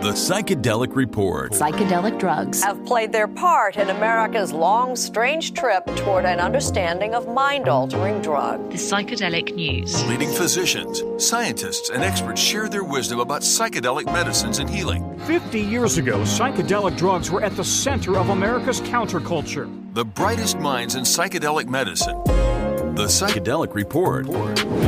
The Psychedelic Report. Psychedelic drugs have played their part in America's long, strange trip toward an understanding of mind-altering drugs. The Psychedelic News. Leading physicians, scientists, and experts share their wisdom about psychedelic medicines and healing. 50 years ago, psychedelic drugs were at the center of America's counterculture. The brightest minds in psychedelic medicine. The Psychedelic Report.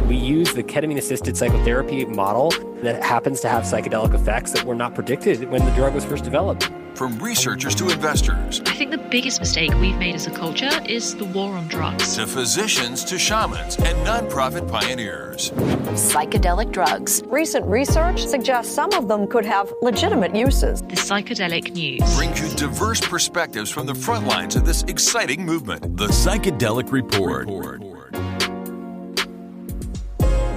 We use the ketamine-assisted psychotherapy model that happens to have psychedelic effects that were not predicted when the drug was first developed. From researchers to investors. I think the biggest mistake we've made as a culture is the war on drugs. To physicians to shamans and nonprofit pioneers. Psychedelic drugs. Recent research suggests some of them could have legitimate uses. The Psychedelic News brings you diverse perspectives from the front lines of this exciting movement. The Psychedelic Report.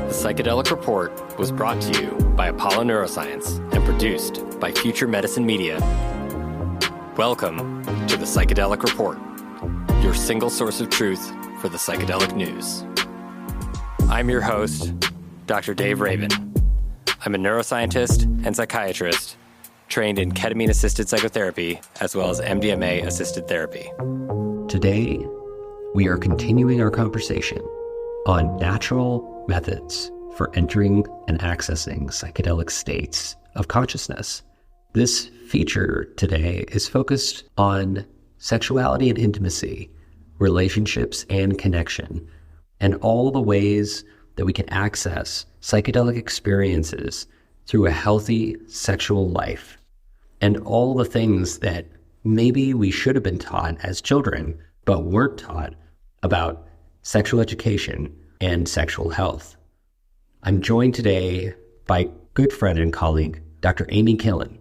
The Psychedelic Report was brought to you by Apollo Neuroscience and produced by Future Medicine Media. Welcome to the Psychedelic Report, your single source of truth for the psychedelic news. I'm your host, Dr. Dave Rabin. I'm a neuroscientist and psychiatrist trained in ketamine-assisted psychotherapy as well as MDMA-assisted therapy. Today, we are continuing our conversation on natural methods for entering and accessing psychedelic states of consciousness. This feature today is focused on sexuality and intimacy, relationships and connection, and all the ways that we can access psychedelic experiences through a healthy sexual life, and all the things that maybe we should have been taught as children, but weren't taught about sexual education and sexual health. I'm joined today by good friend and colleague, Dr. Amy Killen,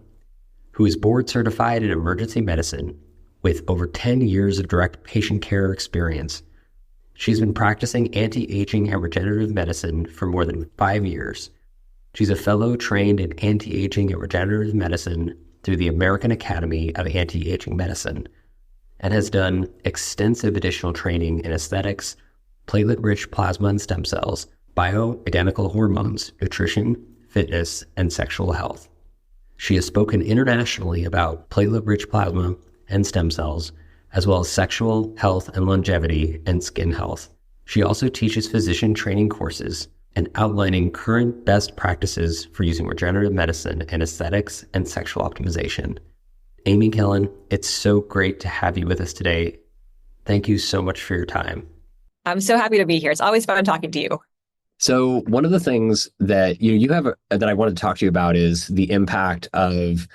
who is board certified in emergency medicine with over 10 years of direct patient care experience. She's been practicing anti-aging and regenerative medicine for more than 5 years. She's a fellow trained in anti-aging and regenerative medicine through the American Academy of Anti-Aging Medicine and has done extensive additional training in aesthetics, platelet-rich plasma and stem cells, bioidentical hormones, nutrition, fitness, and sexual health. She has spoken internationally about platelet-rich plasma and stem cells, as well as sexual health and longevity and skin health. She also teaches physician training courses and outlining current best practices for using regenerative medicine in aesthetics and sexual optimization. Amy Killen, it's so great to have you with us today. Thank you so much for your time. I'm so happy to be here. It's always fun talking to you. So one of the things that you have that I wanted to talk to you about is the impact of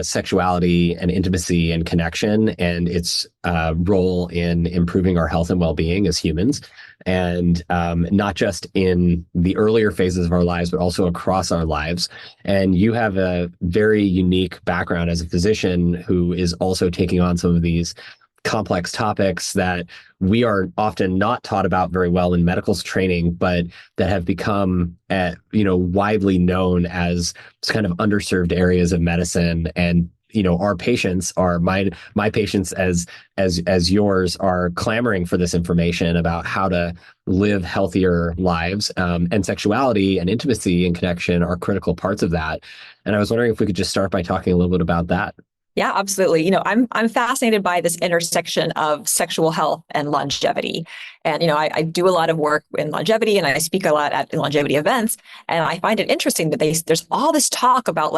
sexuality and intimacy and connection and its role in improving our health and well-being as humans. And not just in the earlier phases of our lives, but also across our lives. And you have a very unique background as a physician who is also taking on some of these complex topics that we are often not taught about very well in medical training, but that have become, widely known as kind of underserved areas of medicine. And our patients are my patients as yours are clamoring for this information about how to live healthier lives, and sexuality and intimacy and connection are critical parts of that. And I was wondering if we could just start by talking a little bit about that. Yeah, absolutely. I'm fascinated by this intersection of sexual health and longevity. And, I do a lot of work in longevity and I speak a lot at longevity events. And I find it interesting that there's all this talk about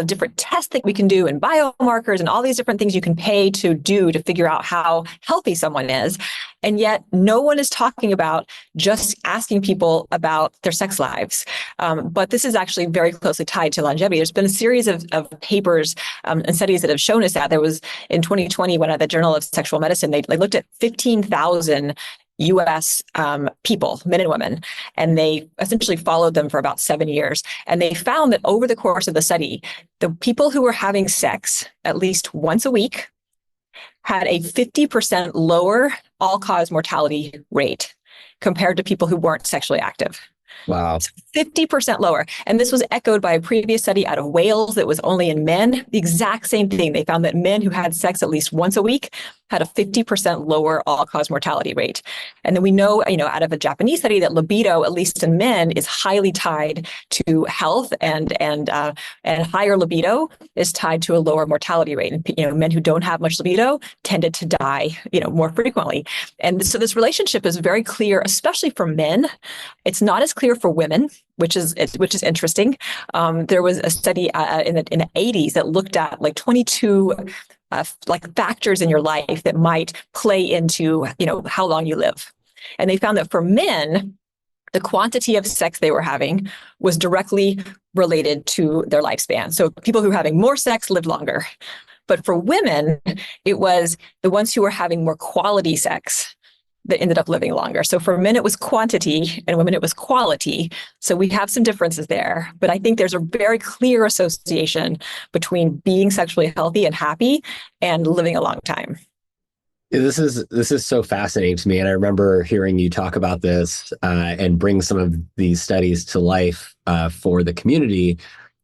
different tests that we can do and biomarkers and all these different things you can pay to do to figure out how healthy someone is. And yet no one is talking about just asking people about their sex lives. But this is actually very closely tied to longevity. There's been a series of papers and studies that have shown us that. There was in 2020, when at the Journal of Sexual Medicine, they looked at 15,000 U.S. People, men and women, and they essentially followed them for about 7 years. And they found that over the course of the study, the people who were having sex at least once a week had a 50% lower all-cause mortality rate compared to people who weren't sexually active. Wow. 50% lower. And this was echoed by a previous study out of Wales that was only in men. The exact same thing. They found that men who had sex at least once a week had a 50% lower all-cause mortality rate. And then we know, out of a Japanese study that libido, at least in men, is highly tied to health, and higher libido is tied to a lower mortality rate. And men who don't have much libido tended to die, more frequently. And so this relationship is very clear, especially for men. It's not as clear for women, which is interesting. There was a study in the 80s that looked at like 22 factors in your life that might play into how long you live, and they found that for men, the quantity of sex they were having was directly related to their lifespan. So people who were having more sex lived longer, but for women, it was the ones who were having more quality sex that ended up living longer. So for men, it was quantity, and women, it was quality. So we have some differences there, but I think there's a very clear association between being sexually healthy and happy and living a long time. This is so fascinating to me. And I remember hearing you talk about this and bring some of these studies to life for the community.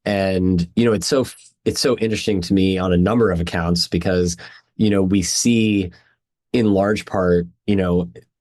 And, it's so interesting to me on a number of accounts because, we see in large part,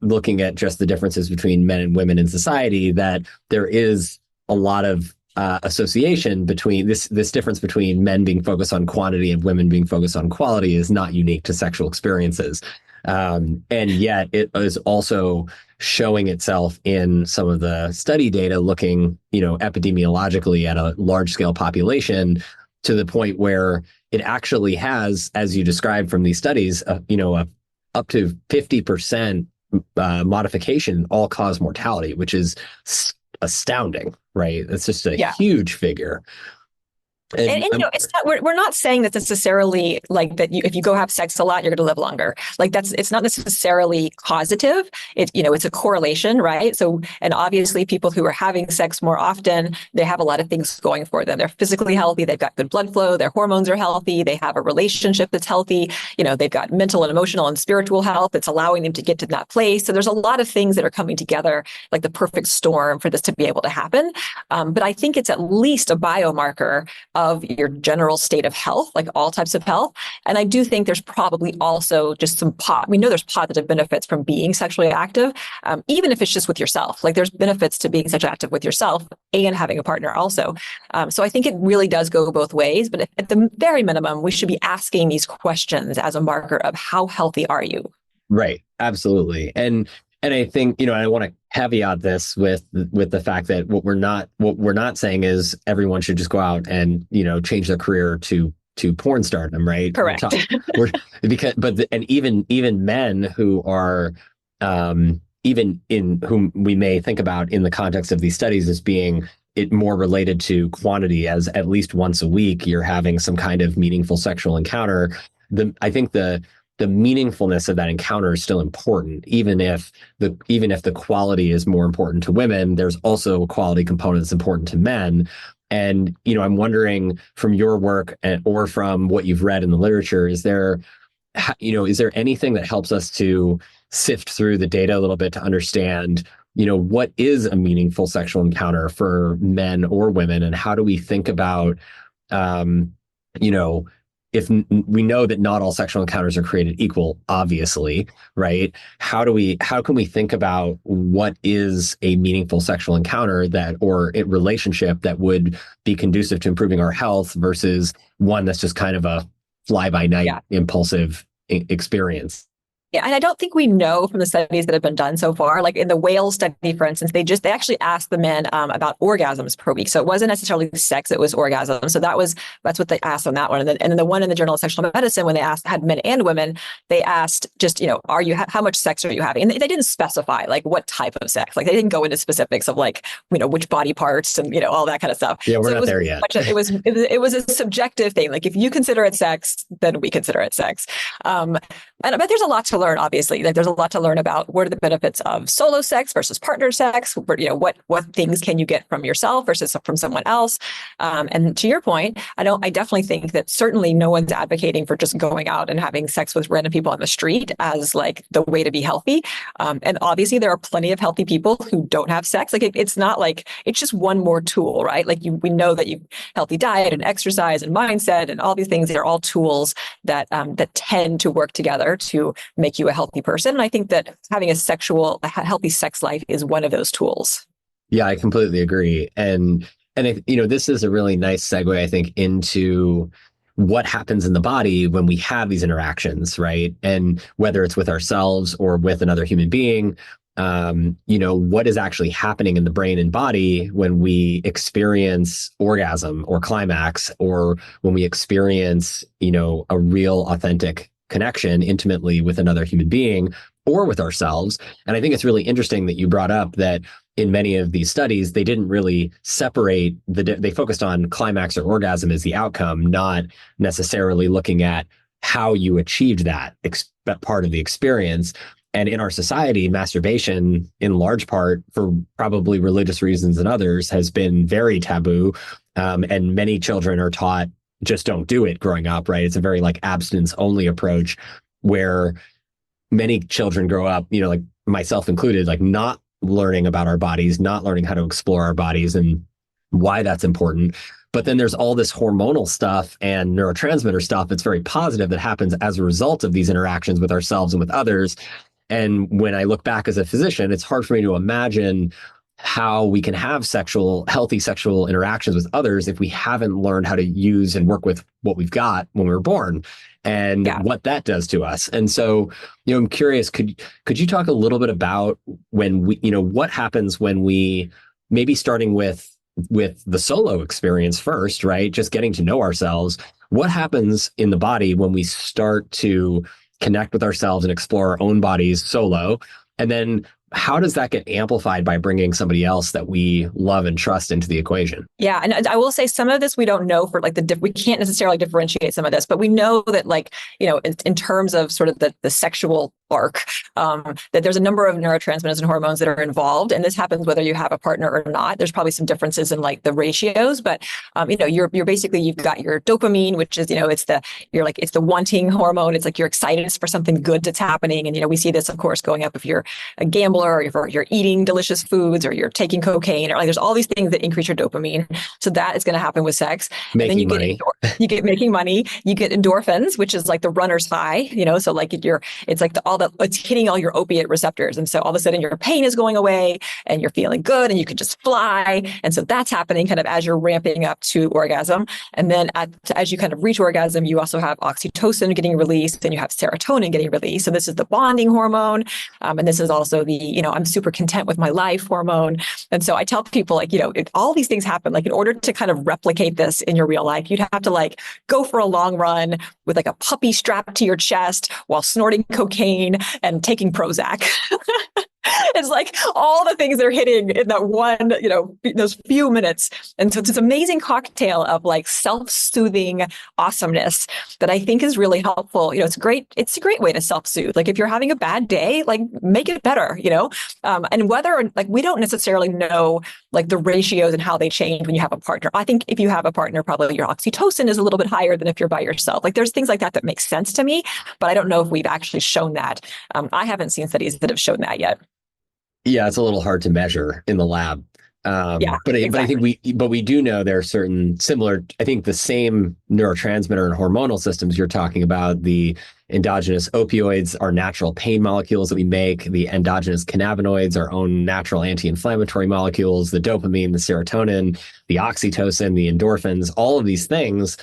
looking at just the differences between men and women in society, that there is a lot of association between this difference between men being focused on quantity and women being focused on quality is not unique to sexual experiences. And yet it is also showing itself in some of the study data looking, epidemiologically at a large scale population to the point where it actually has, as you described from these studies, up to 50% modification in all-cause mortality, which is astounding, right? It's just a huge figure. And it's not, we're not saying that necessarily like that if you go have sex a lot, you're going to live longer. Like it's not necessarily causative. It's a correlation, right? So, and obviously people who are having sex more often, they have a lot of things going for them. They're physically healthy. They've got good blood flow. Their hormones are healthy. They have a relationship that's healthy. They've got mental and emotional and spiritual health that's allowing them to get to that place. So there's a lot of things that are coming together, like the perfect storm for this to be able to happen. But I think it's at least a biomarker of your general state of health, like all types of health. And I do think there's probably also just we know there's positive benefits from being sexually active, even if it's just with yourself. Like there's benefits to being sexually active with yourself and having a partner also. So I think it really does go both ways. But at the very minimum, we should be asking these questions as a marker of how healthy are you? Right. Absolutely. And I think, I want to caveat this with the fact that what we're not saying is everyone should just go out and, change their career to porn stardom, right? Correct. And even men who are, even in whom we may think about in the context of these studies as being more related to quantity, as at least once a week, you're having some kind of meaningful sexual encounter. I think the meaningfulness of that encounter is still important, even if the quality is more important to women. There's also a quality component that's important to men. And I'm wondering from your work or from what you've read in the literature, is there anything that helps us to sift through the data a little bit to understand what is a meaningful sexual encounter for men or women, and how do we think about if we know that not all sexual encounters are created equal, obviously, right? How can we think about what is a meaningful sexual encounter or a relationship that would be conducive to improving our health versus one that's just kind of a fly-by-night impulsive experience? Yeah, and I don't think we know from the studies that have been done so far. Like in the Wales study, for instance, they actually asked the men about orgasms per week. So it wasn't necessarily sex; it was orgasm. So that's what they asked on that one. And then the one in the Journal of Sexual Medicine, when they had men and women, they asked just how much sex are you having? And they didn't specify like what type of sex. Like they didn't go into specifics of like which body parts and all that kind of stuff. Yeah, we're not there yet. It was a subjective thing. Like if you consider it sex, then we consider it sex. But there's a lot to learn, obviously. Like there's a lot to learn about what are the benefits of solo sex versus partner sex. What things can you get from yourself versus from someone else? And to your point, I definitely think that certainly no one's advocating for just going out and having sex with random people on the street as like the way to be healthy. And obviously there are plenty of healthy people who don't have sex. Like it's not like it's just one more tool, right? Like we know that healthy diet and exercise and mindset and all these things, they're all tools that tend to work together to make you a healthy person. And I think that having a healthy sex life is one of those tools. Yeah, I completely agree. And this is a really nice segue, I think, into what happens in the body when we have these interactions, right? And whether it's with ourselves or with another human being, what is actually happening in the brain and body when we experience orgasm or climax, or when we experience, a real authentic connection intimately with another human being or with ourselves. And I think it's really interesting that you brought up that in many of these studies, they didn't really separate they focused on climax or orgasm as the outcome, not necessarily looking at how you achieved that part of the experience. And in our society, masturbation, in large part, for probably religious reasons and others, has been very taboo. And many children are taught, just don't do it growing up, right? It's a very like abstinence only approach where many children grow up, like myself included, like not learning about our bodies, not learning how to explore our bodies and why that's important. But then there's all this hormonal stuff and neurotransmitter stuff that's very positive that happens as a result of these interactions with ourselves and with others. And when I look back as a physician, it's hard for me to imagine how we can have healthy sexual interactions with others if we haven't learned how to use and work with what we've got when we were born and what that does to us. And so, I'm curious, could you talk a little bit about when we, what happens when we, maybe starting with the solo experience first, right? Just getting to know ourselves. What happens in the body when we start to connect with ourselves and explore our own bodies solo? And then how does that get amplified by bringing somebody else that we love and trust into the equation? Yeah. And I will say some of this we don't know for like we can't necessarily differentiate some of this, but we know that like, in terms of sort of the sexual arc, that there's a number of neurotransmitters and hormones that are involved. And this happens whether you have a partner or not. There's probably some differences in like the ratios, but, you're basically, you've got your dopamine, which is, it's the wanting hormone. It's like you're excited for something good that's happening. And, we see this, of course, going up if you're a gambler or if you're eating delicious foods or you're taking cocaine or like there's all these things that increase your dopamine. So that is going to happen with sex. Making money. You get making money. You get endorphins, which is like the runner's high, so like it's like it's hitting all your opiate receptors. And so all of a sudden your pain is going away and you're feeling good and you can just fly. And so that's happening kind of as you're ramping up to orgasm. And then as you kind of reach orgasm, you also have oxytocin getting released and you have serotonin getting released. So this is the bonding hormone. And this is also the, I'm super content with my life hormone. And so I tell people like, all these things happen, like in order to kind of replicate this in your real life, you'd have to like go for a long run with like a puppy strapped to your chest while snorting cocaine and taking Prozac. It's like all the things they're hitting in that one, those few minutes. And so it's this amazing cocktail of like self-soothing awesomeness that I think is really helpful. It's a great way to self-soothe. Like if you're having a bad day, like make it better, and whether like we don't necessarily know like the ratios and how they change when you have a partner. I think if you have a partner, probably your oxytocin is a little bit higher than if you're by yourself. Like there's things like that make sense to me, but I don't know if we've actually shown that. I haven't seen studies that have shown that yet. Yeah, it's a little hard to measure in the lab. But I think we do know there are certain similar, I think the same neurotransmitter and hormonal systems you're talking about, the endogenous opioids are natural pain molecules that we make, the endogenous cannabinoids, our own natural anti-inflammatory molecules, the dopamine, the serotonin, the oxytocin, the endorphins, all of these things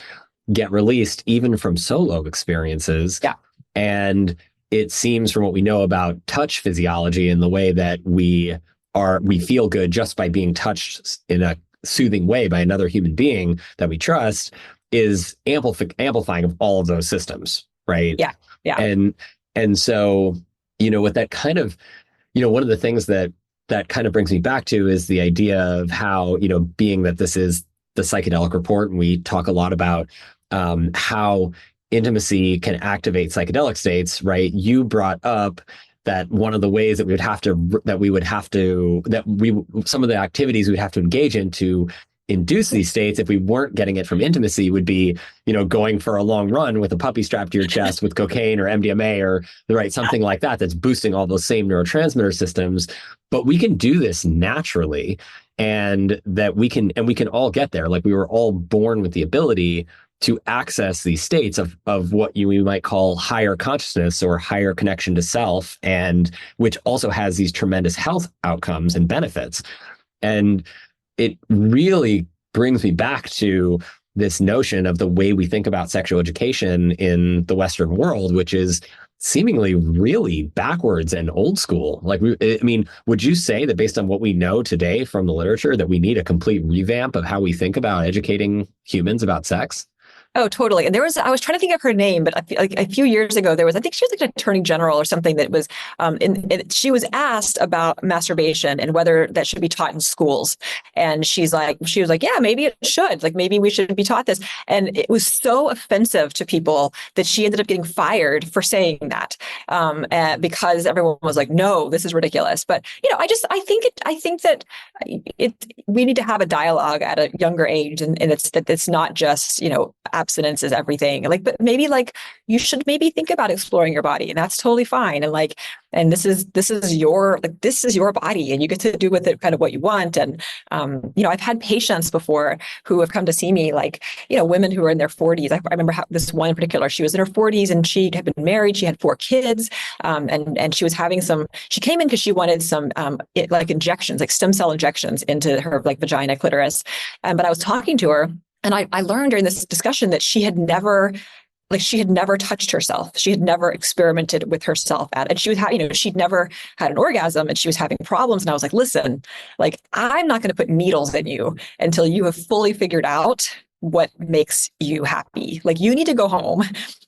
get released even from solo experiences. Yeah. And it seems from what we know about touch physiology and the way that we feel good just by being touched in a soothing way by another human being that we trust is amplifying of all of those systems, right? Yeah. Yeah. And so, with that kind of, one of the things that kind of brings me back to is the idea of how, being that this is the Psychedelic Report and we talk a lot about how intimacy can activate psychedelic states, right? You brought up that one of the ways that some of the activities we'd have to engage in to induce these states, if we weren't getting it from intimacy, would be, going for a long run with a puppy strapped to your chest with cocaine or MDMA or something like that, that's boosting all those same neurotransmitter systems. But we can do this naturally, and we can all get there. Like, we were all born with the ability to access these states of what we might call higher consciousness or higher connection to self, and which also has these tremendous health outcomes and benefits. And it really brings me back to this notion of the way we think about sexual education in the Western world, which is seemingly really backwards and old school. Like, would you say that based on what we know today from the literature, that we need a complete revamp of how we think about educating humans about sex? Oh, totally. And I was trying to think of her name, but a few years ago, I think she was like an attorney general or something that was, she was asked about masturbation and whether that should be taught in schools. And she was like, yeah, maybe it should. Like, maybe we should be taught this. And it was so offensive to people that she ended up getting fired for saying that, because everyone was like, no, this is ridiculous. But, I think that we need to have a dialogue at a younger age, and it's not just, abstinence is everything. But maybe you should maybe think about exploring your body, and that's totally fine. And this is your body, and you get to do with it kind of what you want. And I've had patients before who have come to see me, women who are in their 40s. I remember this one in particular. She was in her 40s and she had been married. She had 4 kids, and she was having she came in because she wanted some injections, like stem cell injections into her vagina, clitoris. But I was talking to her, and I learned during this discussion that she had never touched herself. She had never experimented with herself and she was she'd never had an orgasm, and she was having problems. And I was like, listen, I'm not going to put needles in you until you have fully figured out what makes you happy. You need to go home,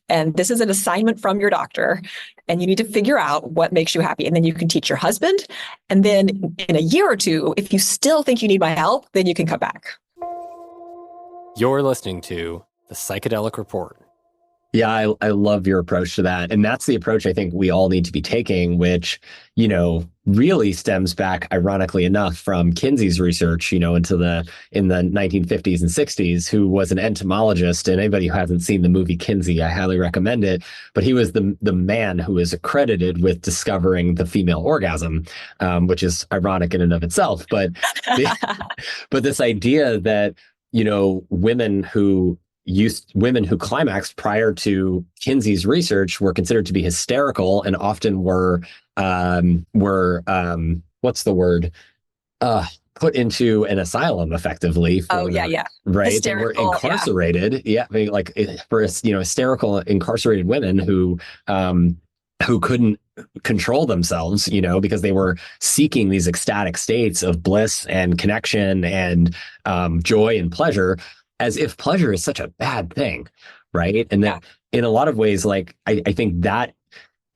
and this is an assignment from your doctor, and you need to figure out what makes you happy. And then you can teach your husband. And then in a year or two, if you still think you need my help, then you can come back. You're listening to the Psychedelic Report. Yeah, I love your approach to that. And that's the approach I think we all need to be taking, which, really stems back, ironically enough, from Kinsey's research, in the 1950s and 60s, who was an entomologist. And anybody who hasn't seen the movie Kinsey, I highly recommend it. But he was the man who is accredited with discovering the female orgasm, which is ironic in and of itself. But this idea that, women who climaxed prior to Kinsey's research were considered to be hysterical, and often were what's the word? Put into an asylum effectively. Right. They were incarcerated. Yeah. For hysterical incarcerated women who couldn't control themselves, because they were seeking these ecstatic states of bliss and connection and joy and pleasure, as if pleasure is such a bad thing, right? And that in a lot of ways, I think that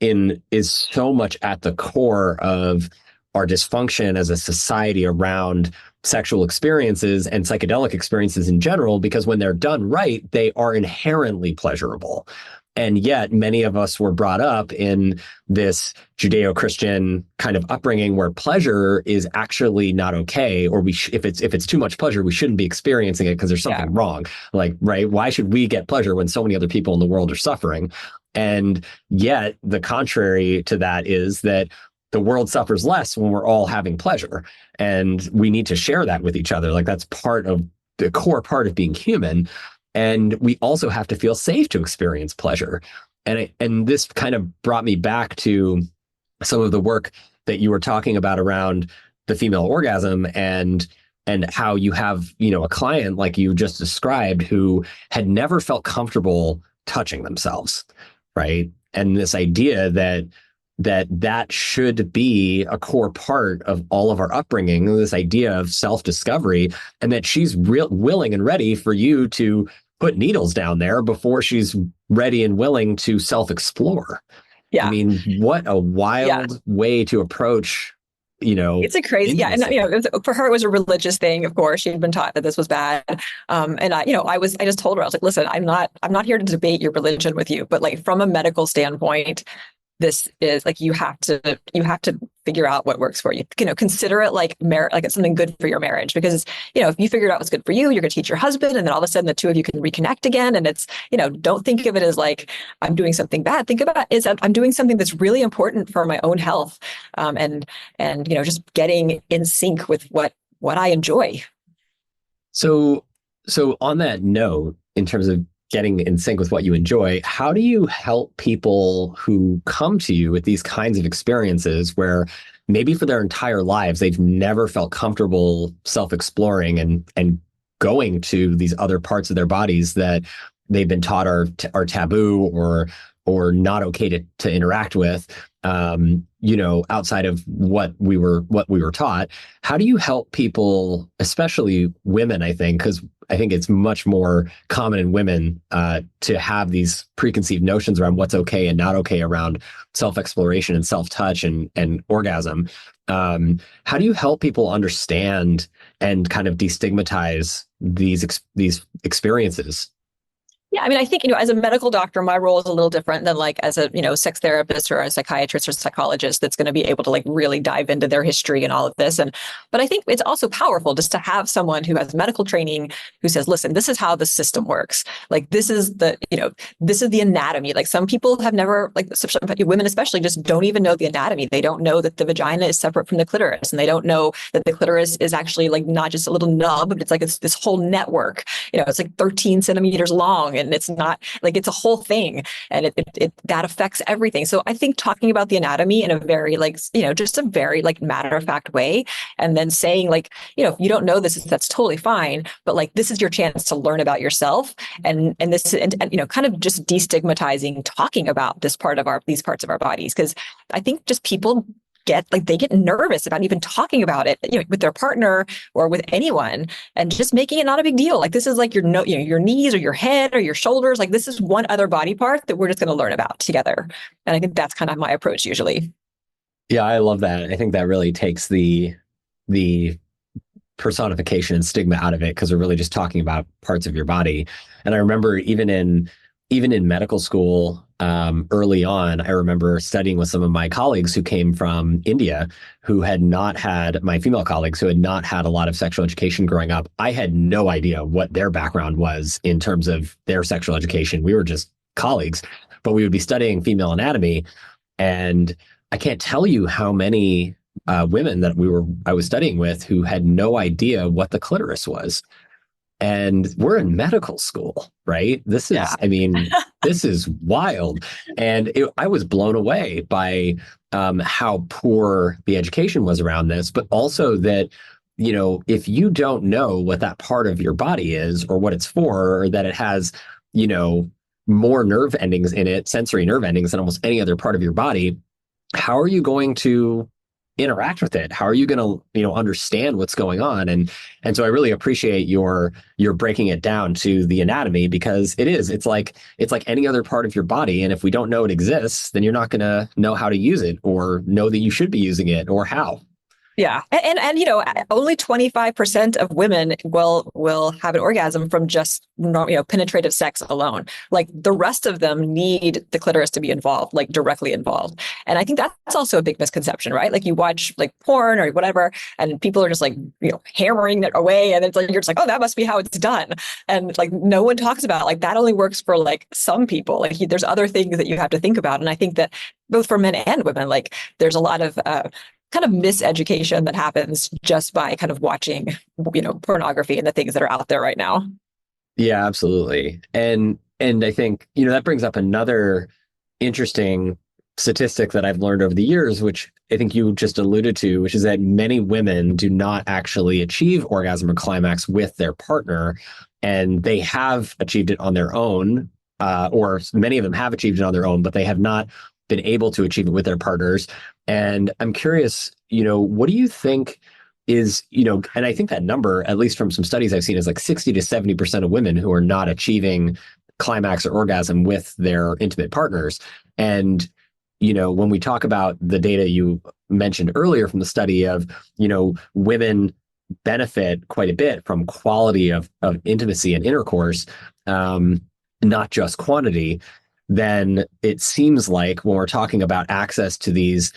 is so much at the core of our dysfunction as a society around sexual experiences and psychedelic experiences in general, because when they're done right, they are inherently pleasurable. And yet many of us were brought up in this Judeo-Christian kind of upbringing where pleasure is actually not okay, or if it's too much pleasure, we shouldn't be experiencing it because there's something wrong. Right? Why should we get pleasure when so many other people in the world are suffering? And yet the contrary to that is that the world suffers less when we're all having pleasure, and we need to share that with each other. That's part of the core part of being human. And we also have to feel safe to experience pleasure. And this kind of brought me back to some of the work that you were talking about around the female orgasm, and how you have, a client like you just described who had never felt comfortable touching themselves, right? And this idea that should be a core part of all of our upbringing, this idea of self-discovery, and that she's willing and ready for you to put needles down there before she's ready and willing to self-explore. Yeah. What a wild way to approach It's a crazy, yeah. And for her, it was a religious thing. Of course, she'd been taught that this was bad. And I just told her, I was like, listen, I'm not here to debate your religion with you, but like from a medical standpoint, this is like you have to figure out what works for you. Consider it like like it's something good for your marriage, because if you figured out what's good for you, you're going to teach your husband, and then all of a sudden the two of you can reconnect again. And it's don't think of it as like I'm doing something bad. Think about it as I'm doing something that's really important for my own health, and just getting in sync with what I enjoy. So on that note, in terms of getting in sync with what you enjoy, how do you help people who come to you with these kinds of experiences where maybe for their entire lives they've never felt comfortable self-exploring and going to these other parts of their bodies that they've been taught are taboo or not okay to interact with, outside of what we were taught? How do you help people, especially women, I think, because I think it's much more common in women to have these preconceived notions around what's okay and not okay around self-exploration and self-touch and orgasm. How do you help people understand and kind of destigmatize these experiences? Yeah, I mean, I think, as a medical doctor, my role is a little different than like as a, sex therapist or a psychiatrist or psychologist that's going to be able to like really dive into their history and all of this. But I think it's also powerful just to have someone who has medical training who says, listen, this is how the system works. Like, this is the anatomy. Like, some people have never, like women especially, just don't even know the anatomy. They don't know that the vagina is separate from the clitoris, and they don't know that the clitoris is actually like not just a little nub, but it's like it's this whole network. It's like 13 centimeters long. And it's not like it's a whole thing, and it that affects everything. So I think talking about the anatomy in a very just a very like matter of fact way, and then saying like, if you don't know this, that's totally fine, but like this is your chance to learn about yourself, and kind of just destigmatizing talking about these parts of our bodies, because I think just people they get nervous about even talking about it, with their partner or with anyone, and just making it not a big deal. Like, this is like your knees or your head or your shoulders. Like, this is one other body part that we're just going to learn about together. And I think that's kind of my approach usually. Yeah, I love that. I think that really takes the personification and stigma out of it, because we're really just talking about parts of your body. And I remember even in medical school, early on, I remember studying with some of my colleagues who came from India, my female colleagues who had not had a lot of sexual education growing up. I had no idea what their background was in terms of their sexual education. We were just colleagues, but we would be studying female anatomy. And I can't tell you how many women that I was studying with who had no idea what the clitoris was. And we're in medical school, right? This is, I mean, this is wild. And I was blown away by how poor the education was around this, but also that, if you don't know what that part of your body is or what it's for, or that it has, more nerve endings in it, sensory nerve endings than almost any other part of your body, how are you going to interact with it? How are you going to, understand what's going on? And so I really appreciate your breaking it down to the anatomy, because it's like any other part of your body. And if we don't know it exists, then you're not going to know how to use it or know that you should be using it or how. Yeah. And only 25% of women will have an orgasm from just, penetrative sex alone. Like, the rest of them need the clitoris to be involved, like directly involved. And I think that's also a big misconception, right? Like, you watch like porn or whatever, and people are just like, hammering it away. And it's like, you're just like, oh, that must be how it's done. And like, no one talks about like, that only works for like some people. Like, there's other things that you have to think about. And I think that both for men and women, like, there's a lot of, kind of miseducation that happens just by kind of watching, pornography and the things that are out there right now. Yeah, absolutely. And I think, that brings up another interesting statistic that I've learned over the years, which I think you just alluded to, which is that many women do not actually achieve orgasm or climax with their partner, and they have achieved it on their own, or many of them have achieved it on their own, but they have not been able to achieve it with their partners. And I'm curious, what do you think is, and I think that number, at least from some studies I've seen, is like 60 to 70% of women who are not achieving climax or orgasm with their intimate partners. And, when we talk about the data you mentioned earlier from the study of, women benefit quite a bit from quality of intimacy and intercourse, not just quantity, then it seems like when we're talking about access to these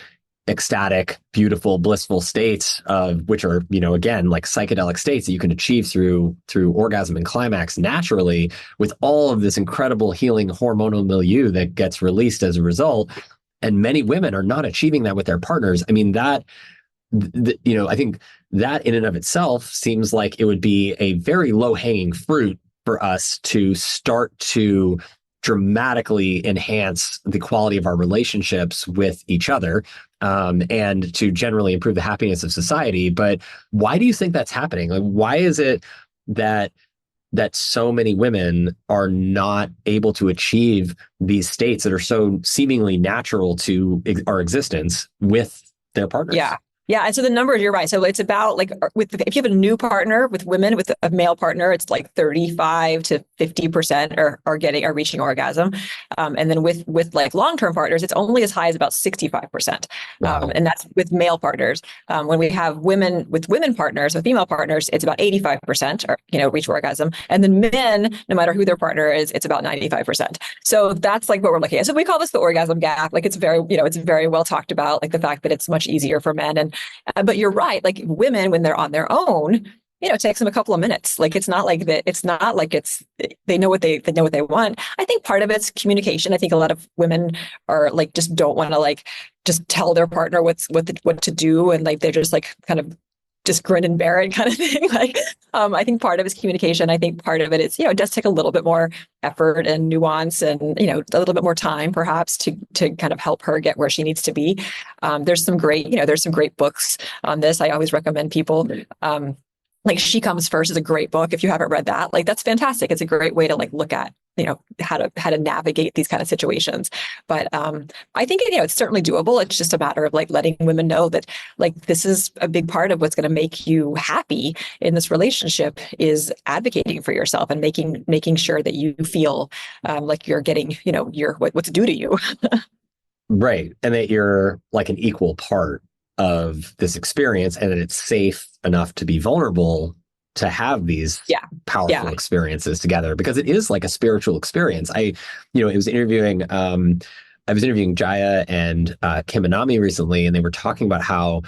ecstatic, beautiful, blissful states, which are, again, like psychedelic states that you can achieve through orgasm and climax naturally, with all of this incredible healing hormonal milieu that gets released as a result. And many women are not achieving that with their partners. I mean, I think that in and of itself seems like it would be a very low hanging fruit for us to start to dramatically enhance the quality of our relationships with each other, and to generally improve the happiness of society. But why do you think that's happening? Like, why is it that so many women are not able to achieve these states that are so seemingly natural to our existence with their partners? Yeah. And so the numbers, you're right. So it's about if you have a new partner with women, with a male partner, it's like 35 to 50% are reaching orgasm. And then with like long-term partners, it's only as high as about 65%. Wow. And that's with male partners. When we have women with women partners, with female partners, it's about 85% reach orgasm. And then men, no matter who their partner is, it's about 95%. So that's like what we're looking at. So we call this the orgasm gap. Like it's very, it's very well talked about, like the fact that it's much easier for men. But you're right. Like women, when they're on their own, it takes them a couple of minutes. Like it's not like that. It's not like they know what they want. I think part of it's communication. I think a lot of women are like just don't want to like just tell their partner what to do, and like they're just like kind of just grin and bear it kind of thing. I think part of it is communication. I think part of it is, it does take a little bit more effort and nuance and, a little bit more time perhaps to kind of help her get where she needs to be. There's some great books on this. I always recommend people, like She Comes First is a great book. If you haven't read that, like that's fantastic. It's a great way to like look at, how to navigate these kind of situations. But I think, it's certainly doable. It's just a matter of like letting women know that like this is a big part of what's going to make you happy in this relationship is advocating for yourself and making sure that you feel like you're getting, what's due to you. Right. And that you're like an equal part of this experience, and that it's safe enough to be vulnerable to have these powerful experiences together, because it is like a spiritual experience. I was interviewing Jaya and Kim Anami recently, and they were talking about how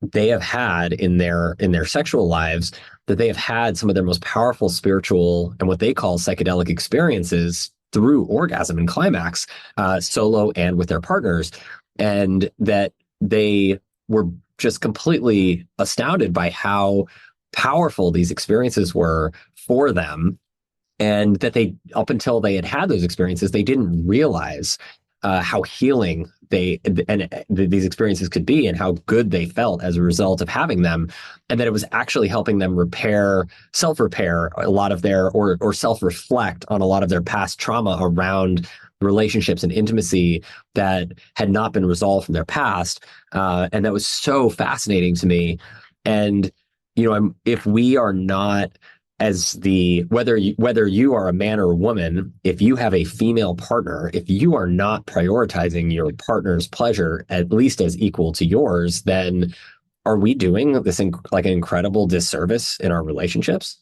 they have had in their sexual lives that they have had some of their most powerful spiritual and what they call psychedelic experiences through orgasm and climax, solo and with their partners, and that they were just completely astounded by how powerful these experiences were for them, and that they, up until they had those experiences, they didn't realize how healing these experiences could be, and how good they felt as a result of having them, and that it was actually helping them self-repair a lot of their, or self-reflect on a lot of their past trauma around relationships and intimacy that had not been resolved from their past. And that was so fascinating to me. And, if we are not, whether you are a man or a woman, if you have a female partner, if you are not prioritizing your partner's pleasure, at least as equal to yours, then are we doing this like an incredible disservice in our relationships?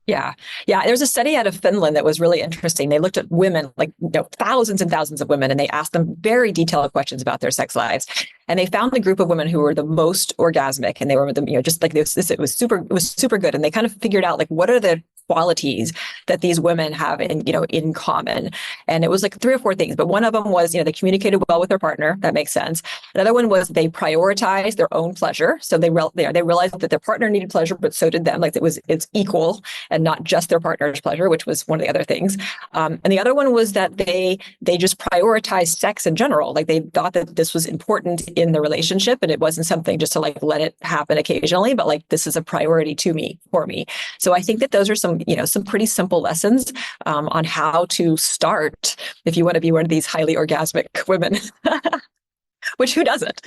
Yeah. There's a study out of Finland that was really interesting. They looked at women, like thousands and thousands of women, and they asked them very detailed questions about their sex lives. And they found the group of women who were the most orgasmic, and they were just like this. It was super good. And they kind of figured out like what are the qualities that these women have in common. And it was like 3 or 4 things. But one of them was, they communicated well with their partner. That makes sense. Another one was they prioritized their own pleasure. So they realized that their partner needed pleasure, but so did them. Like it's equal and not just their partner's pleasure, which was one of the other things. And the other one was that they just prioritized sex in general. Like they thought that this was important in the relationship, and it wasn't something just to like let it happen occasionally, but like this is a priority for me. So I think that those are some pretty simple lessons on how to start if you want to be one of these highly orgasmic women, which who doesn't?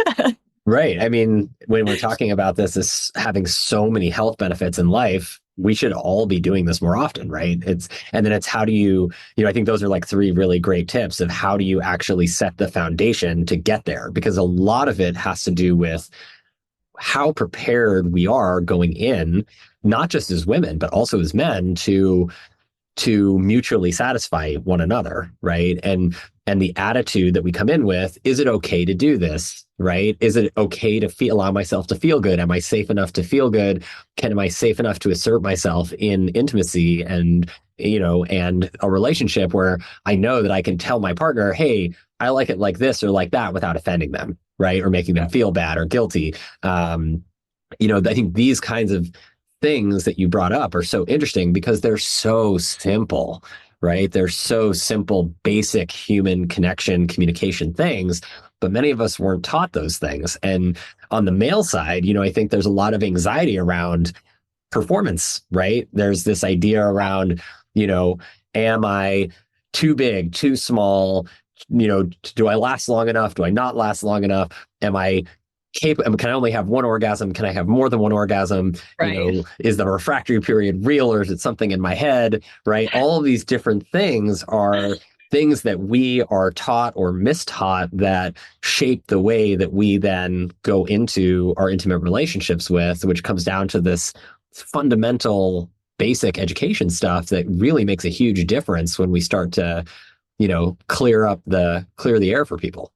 Right. I mean, when we're talking about this as having so many health benefits in life, we should all be doing this more often, right? And then it's how do you, I think those are like three really great tips of how do you actually set the foundation to get there? Because a lot of it has to do with how prepared we are going in, not just as women, but also as men to mutually satisfy one another, right? And the attitude that we come in with, is it okay to do this, right? Is it okay to allow myself to feel good? Am I safe enough to feel good? Am I safe enough to assert myself in intimacy and a relationship where I know that I can tell my partner, hey, I like it like this or like that without offending them, right? Or making them feel bad or guilty. I think these kinds of things that you brought up are so interesting because they're so simple, right? They're so simple, basic human connection, communication things, but many of us weren't taught those things. And on the male side, I think there's a lot of anxiety around performance, right? There's this idea around, am I too big, too small? Do I last long enough? Do I not last long enough? Am I capable? Can I only have one orgasm? Can I have more than one orgasm? Right. Is the refractory period real or is it something in my head? Right. All of these different things are things that we are taught or mistaught that shape the way that we then go into our intimate relationships with, which comes down to this fundamental basic education stuff that really makes a huge difference when we start to, clear the air for people.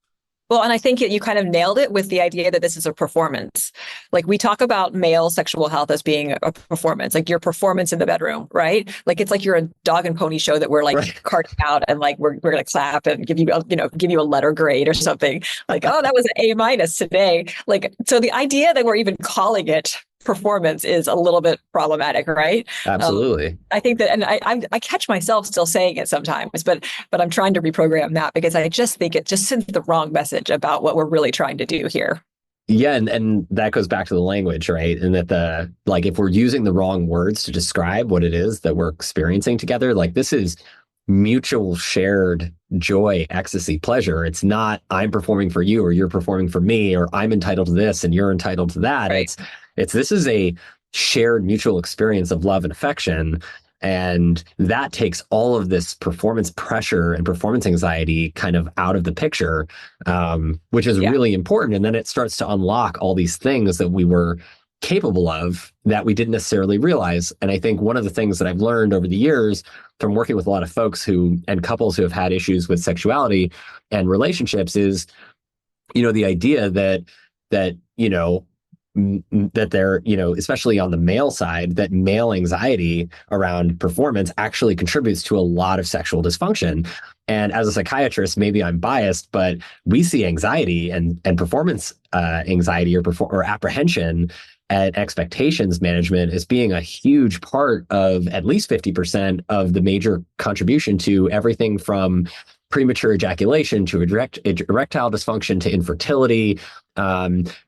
Well, and I think you kind of nailed it with the idea that this is a performance. Like we talk about male sexual health as being a performance, like your performance in the bedroom, right? Like it's like you're a dog and pony show that we're like right. carting out and like we're going to clap and give you a letter grade or something. Like, oh, that was an A- today. Like, so the idea that we're even calling it performance is a little bit problematic, right? Absolutely. I think that, and I catch myself still saying it sometimes, but I'm trying to reprogram that because I just think it just sends the wrong message about what we're really trying to do here. Yeah, and that goes back to the language, right? And that if we're using the wrong words to describe what it is that we're experiencing together, like this is mutual shared joy, ecstasy, pleasure. It's not I'm performing for you or you're performing for me or I'm entitled to this and you're entitled to that. Right. This is a shared mutual experience of love and affection. And that takes all of this performance pressure and performance anxiety kind of out of the picture, which is really important. And then it starts to unlock all these things that we were capable of that we didn't necessarily realize. And I think one of the things that I've learned over the years from working with a lot of folks and couples who have had issues with sexuality and relationships is, the idea that they're, especially on the male side, that male anxiety around performance actually contributes to a lot of sexual dysfunction. And as a psychiatrist, maybe I'm biased, but we see anxiety and performance anxiety or apprehension and expectations management as being a huge part of at least 50% of the major contribution to everything from premature ejaculation to erectile dysfunction to infertility,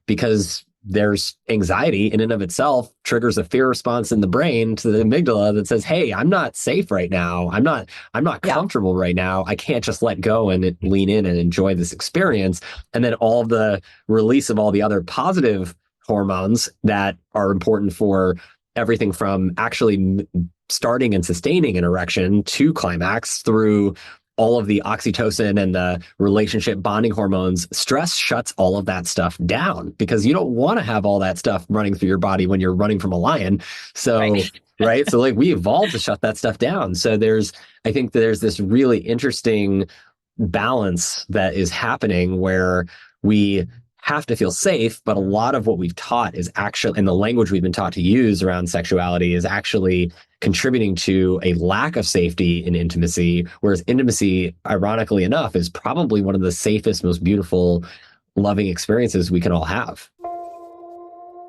because there's anxiety in and of itself triggers a fear response in the brain to the amygdala that says, hey, I'm not safe right now. I'm not comfortable right now. I can't just let go and lean in and enjoy this experience. And then all the release of all the other positive hormones that are important for everything from actually starting and sustaining an erection to climax through all of the oxytocin and the relationship bonding hormones. Stress shuts all of that stuff down because you don't want to have all that stuff running through your body when you're running from a lion. So, right. So like we evolved to shut that stuff down. So I think there's this really interesting balance that is happening where we have to feel safe, but a lot of what we've taught is actually, and the language we've been taught to use around sexuality is actually contributing to a lack of safety in intimacy, whereas intimacy, ironically enough, is probably one of the safest, most beautiful, loving experiences we can all have.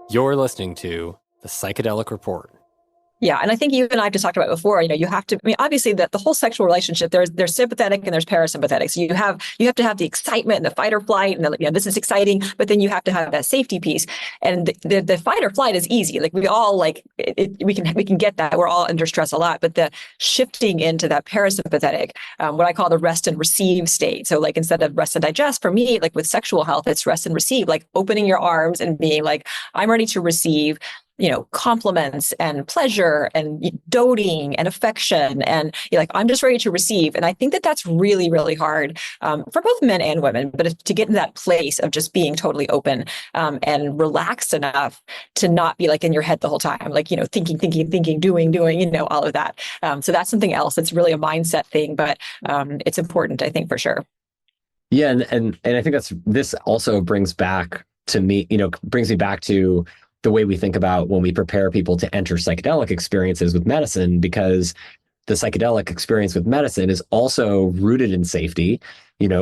You're listening to the Psychedelic Report. Yeah. And I think you and I just talked about before, you have to, obviously the whole sexual relationship, there's sympathetic and there's parasympathetic. So you have to have the excitement and the fight or flight and this is exciting, but then you have to have that safety piece. And the fight or flight is easy. Like we all we can get that. We're all under stress a lot, but the shifting into that parasympathetic, what I call the rest and receive state. So like instead of rest and digest, for me, like with sexual health, it's rest and receive, like opening your arms and being like, I'm ready to receive. compliments and pleasure and doting and affection. And you're like, I'm just ready to receive. And I think that that's really, really hard for both men and women, but to get in that place of just being totally open and relaxed enough to not be like in your head the whole time, like, thinking, doing, all of that. So that's something else. It's really a mindset thing, but it's important, I think, for sure. Yeah. And I think this also brings back to me, brings me back to the way we think about when we prepare people to enter psychedelic experiences with medicine, because the psychedelic experience with medicine is also rooted in safety.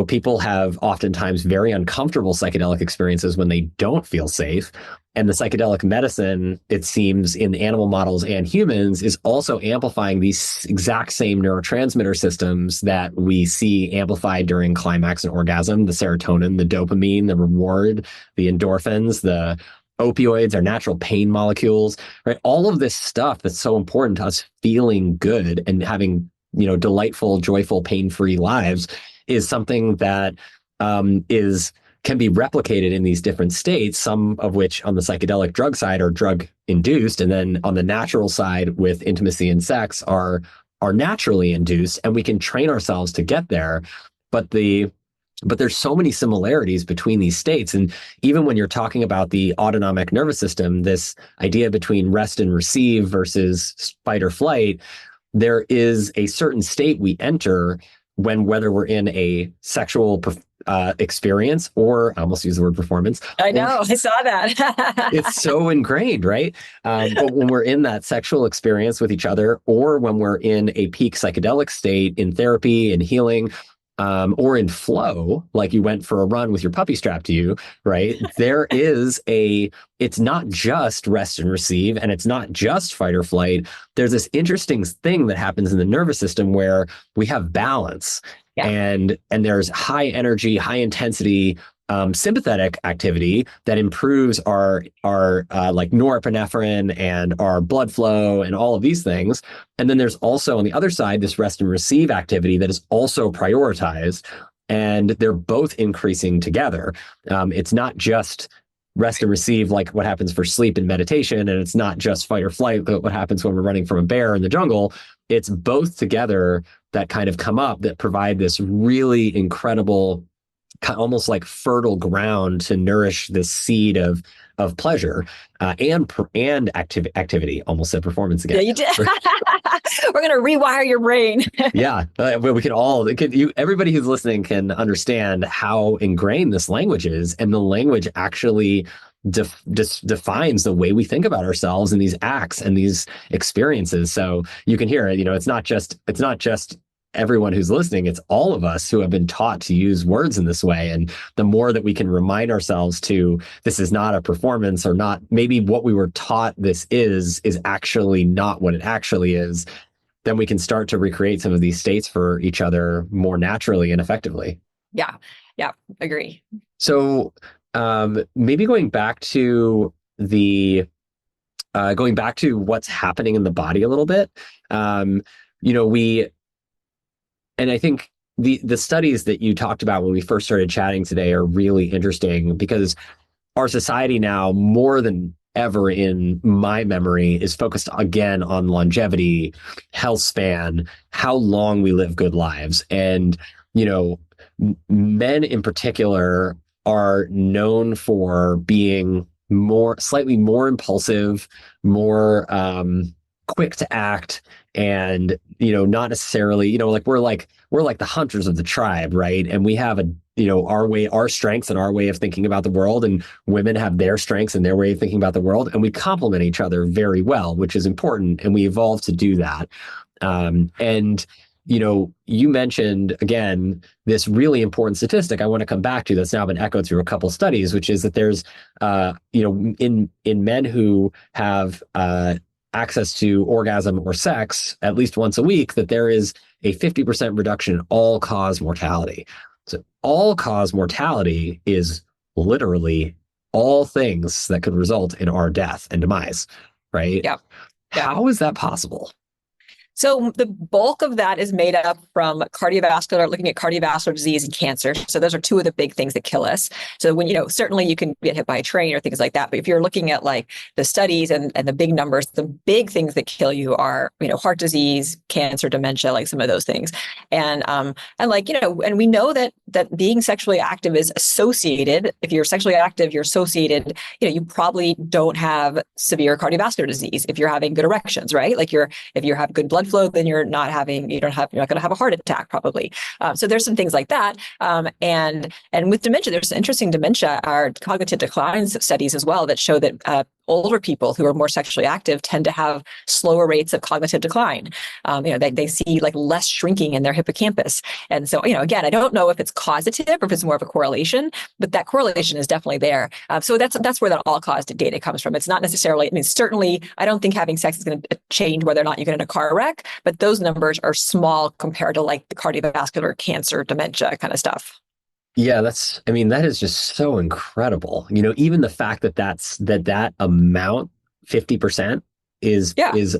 People have oftentimes very uncomfortable psychedelic experiences when they don't feel safe. And the psychedelic medicine, it seems, in animal models and humans, is also amplifying these exact same neurotransmitter systems that we see amplified during climax and orgasm: the serotonin, the dopamine, the reward, the endorphins, the opioids, our natural pain molecules, right? All of this stuff that's so important to us feeling good and having, delightful, joyful, pain-free lives is something that can be replicated in these different states, some of which on the psychedelic drug side are drug induced. And then on the natural side with intimacy and sex are naturally induced, and we can train ourselves to get there. But there's so many similarities between these states. And even when you're talking about the autonomic nervous system, this idea between rest and receive versus fight or flight, there is a certain state we enter whether we're in a sexual experience, or I almost use the word performance. I know, I saw that. It's so ingrained, right? But when we're in that sexual experience with each other, or when we're in a peak psychedelic state in therapy and healing, or in flow, like you went for a run with your puppy strapped to you, right? It's not just rest and receive, and it's not just fight or flight. There's this interesting thing that happens in the nervous system where we have balance, and there's high energy, high intensity, sympathetic activity that improves our like norepinephrine and our blood flow and all of these things. And then there's also on the other side this rest and receive activity that is also prioritized, and they're both increasing together. It's not just rest and receive like what happens for sleep and meditation, and it's not just fight or flight what happens when we're running from a bear in the jungle. It's both together that kind of come up that provide this really incredible, almost like fertile ground to nourish this seed of pleasure and activity. Almost said performance again. Yeah, you did. We're gonna rewire your brain. Yeah, we can all. Everybody who's listening can understand how ingrained this language is, and the language actually defines the way we think about ourselves in these acts and these experiences. So you can hear it. It's not just everyone who's listening, it's all of us who have been taught to use words in this way. And the more that we can remind ourselves to, this is not a performance, or not, maybe what we were taught this is actually not what it actually is, then we can start to recreate some of these states for each other more naturally and effectively. Yeah, agree. So maybe going back to what's happening in the body a little bit, and I think the studies that you talked about when we first started chatting today are really interesting, because our society now, more than ever in my memory, is focused again on longevity, health span, how long we live good lives. And, men in particular are known for being slightly more impulsive, more quick to act, and not necessarily like we're like the hunters of the tribe, right? And we have our strengths and our way of thinking about the world, and women have their strengths and their way of thinking about the world, and we complement each other very well, which is important, and we evolved to do that. And you mentioned again this really important statistic I want to come back to that's now been echoed through a couple studies, which is that there's in men who have access to orgasm or sex at least once a week, that there is a 50% reduction in all-cause mortality. So all-cause mortality is literally all things that could result in our death and demise, right? Yeah. How is that possible? So the bulk of that is made up from looking at cardiovascular disease and cancer. So those are two of the big things that kill us. So when, certainly you can get hit by a train or things like that. But if you're looking at like the studies and the big numbers, the big things that kill you are, heart disease, cancer, dementia, like some of those things. And we know that being sexually active is associated. If you're sexually active, you're associated, you probably don't have severe cardiovascular disease if you're having good erections, right? Like if you have good blood flow, then you're not going to have a heart attack probably. So there's some things like that. And with dementia, there's interesting dementia, our cognitive declines studies as well that show that older people who are more sexually active tend to have slower rates of cognitive decline. They see like less shrinking in their hippocampus. And so, again, I don't know if it's causative or if it's more of a correlation, but that correlation is definitely there. So that's where that all-cause data comes from. It's not necessarily, certainly, I don't think having sex is going to change whether or not you get in a car wreck, but those numbers are small compared to like the cardiovascular, cancer, dementia kind of stuff. Yeah, that is just so incredible. Even the fact that amount, 50%, is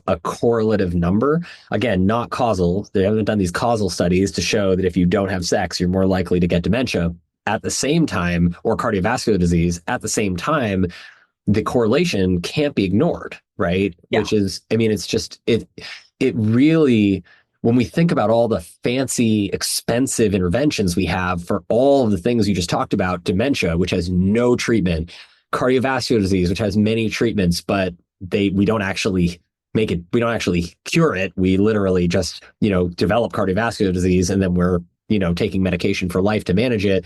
a correlative number. Again, not causal. They haven't done these causal studies to show that if you don't have sex, you're more likely to get dementia at the same time, or cardiovascular disease at the same time. The correlation can't be ignored, right? Yeah. Which is, it's just, it really, when we think about all the fancy, expensive interventions we have for all of the things you just talked about, dementia, which has no treatment, cardiovascular disease, which has many treatments, but we don't actually cure it. We literally just, develop cardiovascular disease, and then we're, taking medication for life to manage it.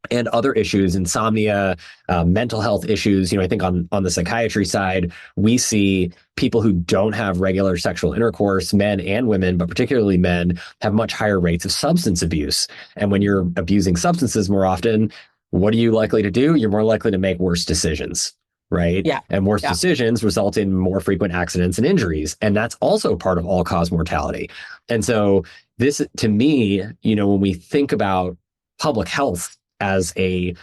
And other issues, insomnia, mental health issues. I think on the psychiatry side, we see people who don't have regular sexual intercourse, men and women, but particularly men, have much higher rates of substance abuse. And when you're abusing substances more often, what are you likely to do? You're more likely to make worse decisions, right? Yeah. And worse decisions result in more frequent accidents and injuries. And that's also part of all-cause mortality. And so this, to me, when we think about public health as a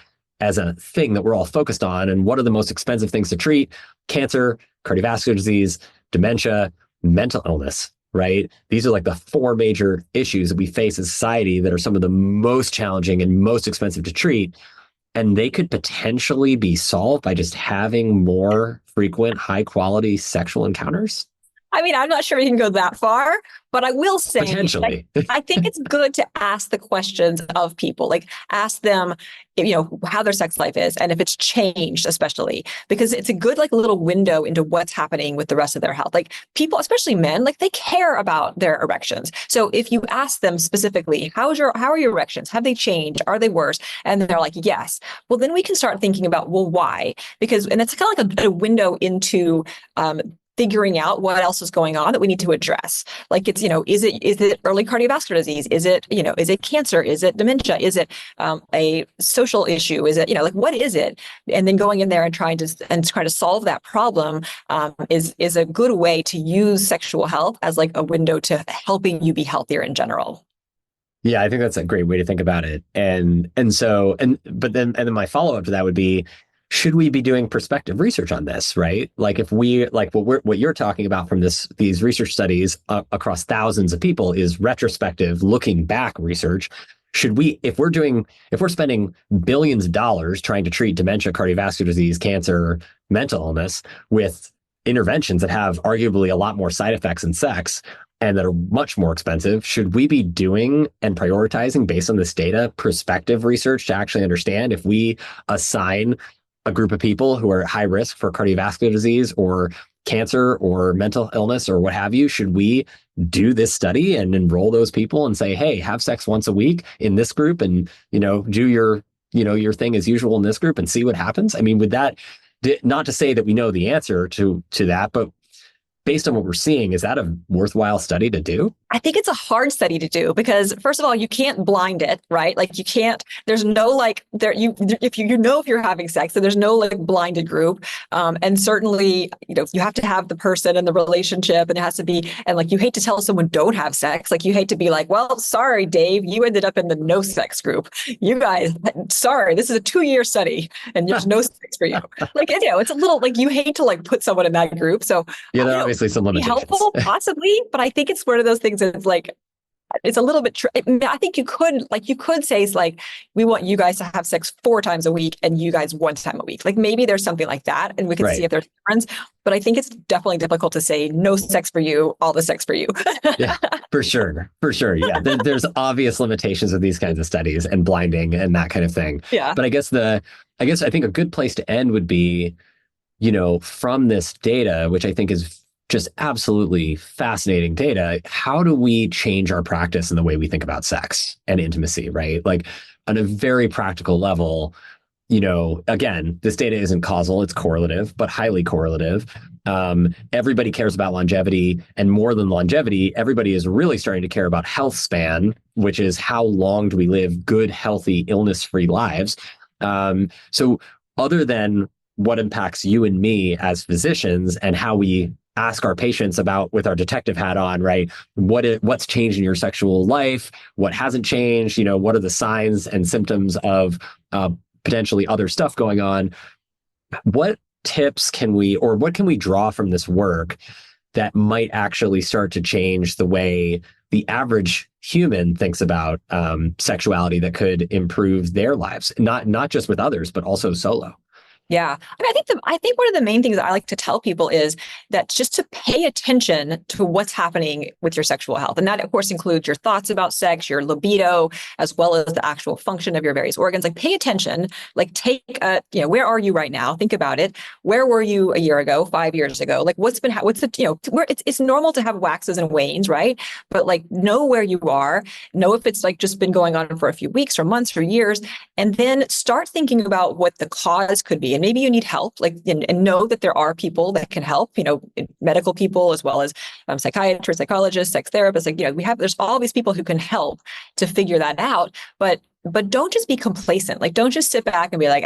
thing that we're all focused on, and what are the most expensive things to treat? Cancer, cardiovascular disease, dementia, mental illness, right? These are like the four major issues that we face as a society that are some of the most challenging and most expensive to treat. And they could potentially be solved by just having more frequent, high quality sexual encounters. I'm not sure we can go that far, but I will say, potentially, I think it's good to ask the questions of people, like ask them, how their sex life is, and if it's changed, especially because it's a good, like, little window into what's happening with the rest of their health. Like, people, especially men, like, they care about their erections. So if you ask them specifically, how are your erections? Have they changed? Are they worse? And they're like, yes. Well, then we can start thinking about, well, why? And it's kind of like a window into, figuring out what else is going on that we need to address. Like, it's, is it early cardiovascular disease? Is it, is it cancer? Is it dementia? Is it a social issue? Is it, what is it? And then going in there and trying to solve that problem is a good way to use sexual health as like a window to helping you be healthier in general. Yeah, I think that's a great way to think about it. And then my follow-up to that would be, should we be doing prospective research on this, right? Like, if we, like, what you're talking about from these research studies across thousands of people is retrospective, looking back research. Should we, if we're spending billions of dollars trying to treat dementia, cardiovascular disease, cancer, mental illness with interventions that have arguably a lot more side effects than sex and that are much more expensive, should we be doing and prioritizing, based on this data, prospective research to actually understand if we assign a group of people who are at high risk for cardiovascular disease or cancer or mental illness or what have you, should we do this study and enroll those people and say, hey, have sex once a week in this group and, do your thing as usual in this group and see what happens? Would that, not to say that we know the answer to that, but based on what we're seeing, is that a worthwhile study to do? I think it's a hard study to do because, first of all, you can't blind it, right? Like you can't, there's no like there, if you know if you're having sex, so there's no like blinded group. And certainly, you have to have the person and the relationship, and it has to be, and like you hate to tell someone don't have sex. Like you hate to be like, well, sorry, Dave, you ended up in the no sex group. You guys, sorry, this is a 2-year study and there's no sex for you. Like, it's a little like you hate to like put someone in that group. So yeah, there are obviously some limitations. Helpful, possibly, but I think it's one of those things that's like, it's a little bit, I think you could say it's like, we want you guys to have sex 4 times a week and you guys 1 time a week. Like maybe there's something like that and we can see if there's a difference. But I think it's definitely difficult to say no sex for you, all the sex for you. Yeah, for sure. Yeah, there's obvious limitations of these kinds of studies and blinding and that kind of thing. Yeah. But I think a good place to end would be, from this data, which I think is just absolutely fascinating data, how do we change our practice in the way we think about sex and intimacy, right? Like on a very practical level, again, this data isn't causal, it's correlative, but highly correlative. Everybody cares about longevity, and more than longevity, everybody is really starting to care about health span, which is how long do we live good, healthy, illness-free lives. So other than what impacts you and me as physicians and how we ask our patients about with our detective hat on, right? What's changed in your sexual life? What hasn't changed? What are the signs and symptoms of potentially other stuff going on? What tips what can we draw from this work that might actually start to change the way the average human thinks about sexuality that could improve their lives, not just with others, but also solo? Yeah. I think one of the main things that I like to tell people is that just to pay attention to what's happening with your sexual health. And that, of course, includes your thoughts about sex, your libido, as well as the actual function of your various organs. Like pay attention, like take where are you right now? Think about it. Where were you a year ago, 5 years ago? Like where it's normal to have waxes and wanes, right? But like know where you are, know if it's like just been going on for a few weeks or months or years, and then start thinking about what the cause could be. And maybe you need help, and know that there are people that can help, medical people, as well as psychiatrists, psychologists, sex therapists. There's all these people who can help to figure that out. But don't just be complacent. Like, don't just sit back and be like,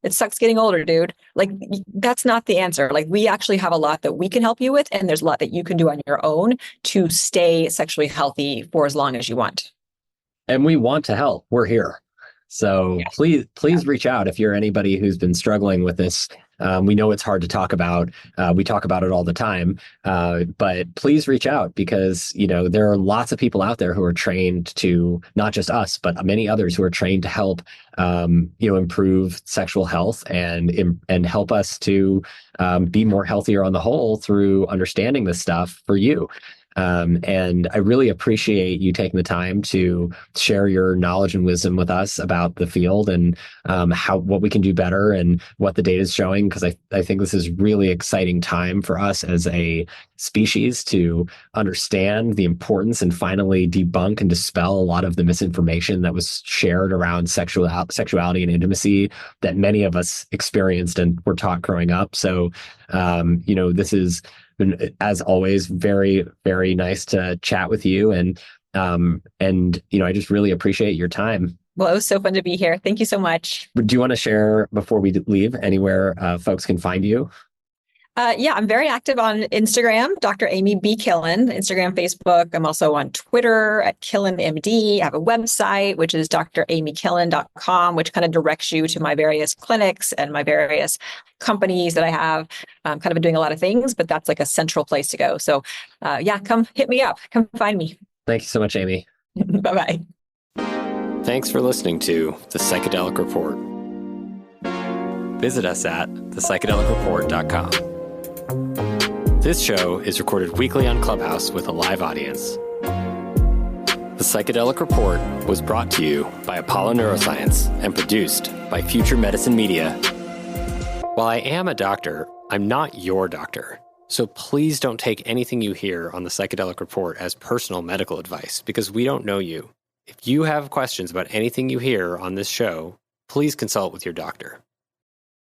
it sucks getting older, dude. Like, that's not the answer. Like, we actually have a lot that we can help you with. And there's a lot that you can do on your own to stay sexually healthy for as long as you want. And we want to help. We're here. So please reach out if you're anybody who's been struggling with this. We know it's hard to talk about. We talk about it all the time, but please reach out because, there are lots of people out there who are trained to, not just us, but many others who are trained to help, improve sexual health and help us to be more healthier on the whole through understanding this stuff for you. And I really appreciate you taking the time to share your knowledge and wisdom with us about the field and what we can do better and what the data is showing, because I think this is really exciting time for us as a species to understand the importance and finally debunk and dispel a lot of the misinformation that was shared around sexuality and intimacy that many of us experienced and were taught growing up. So, this is been, as always, very, very nice to chat with you. And I just really appreciate your time. Well, it was so fun to be here. Thank you so much. Do you want to share, before we leave, anywhere folks can find you? I'm very active on Instagram, Dr. Amy B. Killen, Instagram, Facebook. I'm also on Twitter at Killen MD. I have a website, which is dramykillen.com, which kind of directs you to my various clinics and my various companies that I have. I'm kind of doing a lot of things, but that's like a central place to go. So come hit me up. Come find me. Thank you so much, Amy. Bye-bye. Thanks for listening to The Psychedelic Report. Visit us at thepsychedelicreport.com. This show is recorded weekly on Clubhouse with a live audience. The Psychedelic Report was brought to you by Apollo Neuroscience and produced by Future Medicine Media. While I am a doctor, I'm not your doctor. So please don't take anything you hear on the Psychedelic Report as personal medical advice, because we don't know you. If you have questions about anything you hear on this show, please consult with your doctor.